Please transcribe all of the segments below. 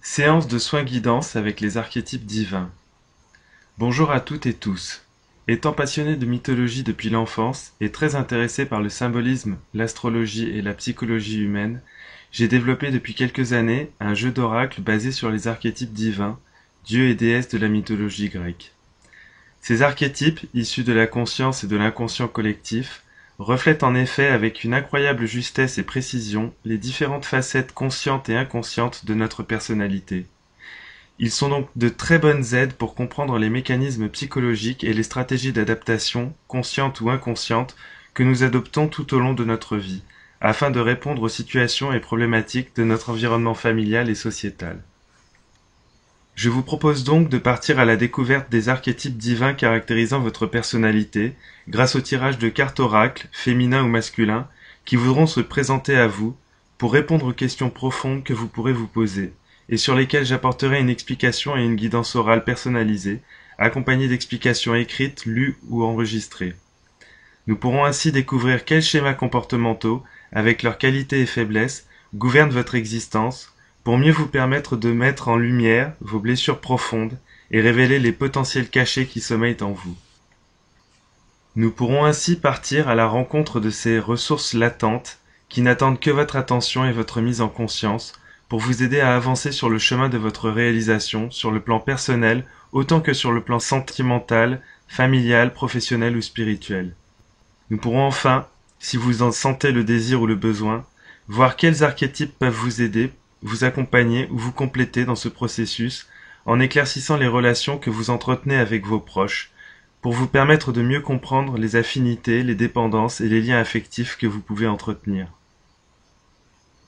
Séance de soins guidance avec les archétypes divins. Bonjour à toutes et tous. Étant passionné de mythologie depuis l'enfance et très intéressé par le symbolisme, l'astrologie et la psychologie humaine, j'ai développé depuis quelques années un jeu d'oracle basé sur les archétypes divins, dieux et déesses de la mythologie grecque. Ces archétypes, issus de la conscience et de l'inconscient collectif, reflètent en effet avec une incroyable justesse et précision les différentes facettes conscientes et inconscientes de notre personnalité. Ils sont donc de très bonnes aides pour comprendre les mécanismes psychologiques et les stratégies d'adaptation, conscientes ou inconscientes, que nous adoptons tout au long de notre vie, afin de répondre aux situations et problématiques de notre environnement familial et sociétal. Je vous propose donc de partir à la découverte des archétypes divins caractérisant votre personnalité, grâce au tirage de cartes oracles, féminins ou masculins, qui voudront se présenter à vous, pour répondre aux questions profondes que vous pourrez vous poser, et sur lesquelles j'apporterai une explication et une guidance orale personnalisée, accompagnée d'explications écrites, lues ou enregistrées. Nous pourrons ainsi découvrir quels schémas comportementaux, avec leurs qualités et faiblesses, gouvernent votre existence, pour mieux vous permettre de mettre en lumière vos blessures profondes et révéler les potentiels cachés qui sommeillent en vous. Nous pourrons ainsi partir à la rencontre de ces ressources latentes qui n'attendent que votre attention et votre mise en conscience pour vous aider à avancer sur le chemin de votre réalisation sur le plan personnel autant que sur le plan sentimental, familial, professionnel ou spirituel. Nous pourrons enfin, si vous en sentez le désir ou le besoin, voir quels archétypes peuvent vous aider, vous accompagner ou vous compléter dans ce processus en éclaircissant les relations que vous entretenez avec vos proches, pour vous permettre de mieux comprendre les affinités, les dépendances et les liens affectifs que vous pouvez entretenir.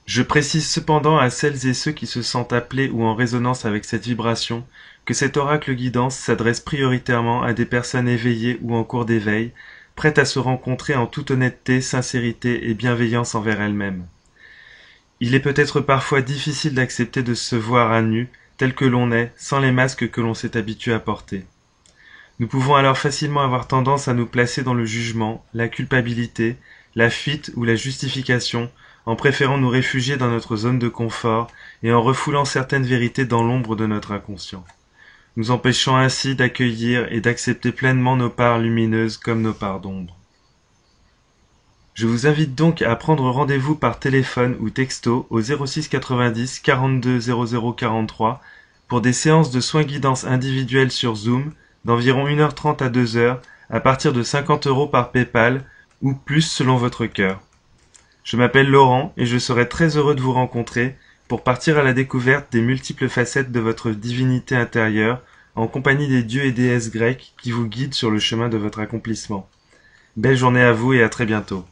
Je précise cependant à celles et ceux qui se sentent appelés ou en résonance avec cette vibration que cet oracle guidance s'adresse prioritairement à des personnes éveillées ou en cours d'éveil, prêtes à se rencontrer en toute honnêteté, sincérité et bienveillance envers elles-mêmes. Il est peut-être parfois difficile d'accepter de se voir à nu, tel que l'on est, sans les masques que l'on s'est habitué à porter. Nous pouvons alors facilement avoir tendance à nous placer dans le jugement, la culpabilité, la fuite ou la justification, en préférant nous réfugier dans notre zone de confort et en refoulant certaines vérités dans l'ombre de notre inconscient, nous empêchant ainsi d'accueillir et d'accepter pleinement nos parts lumineuses comme nos parts d'ombre. Je vous invite donc à prendre rendez-vous par téléphone ou texto au 06 90 42 00 43 pour des séances de soins guidance individuelles sur Zoom d'environ 1h30 à 2h à partir de 50 € par PayPal ou plus selon votre cœur. Je m'appelle Laurent et je serai très heureux de vous rencontrer pour partir à la découverte des multiples facettes de votre divinité intérieure en compagnie des dieux et déesses grecs qui vous guident sur le chemin de votre accomplissement. Belle journée à vous et à très bientôt.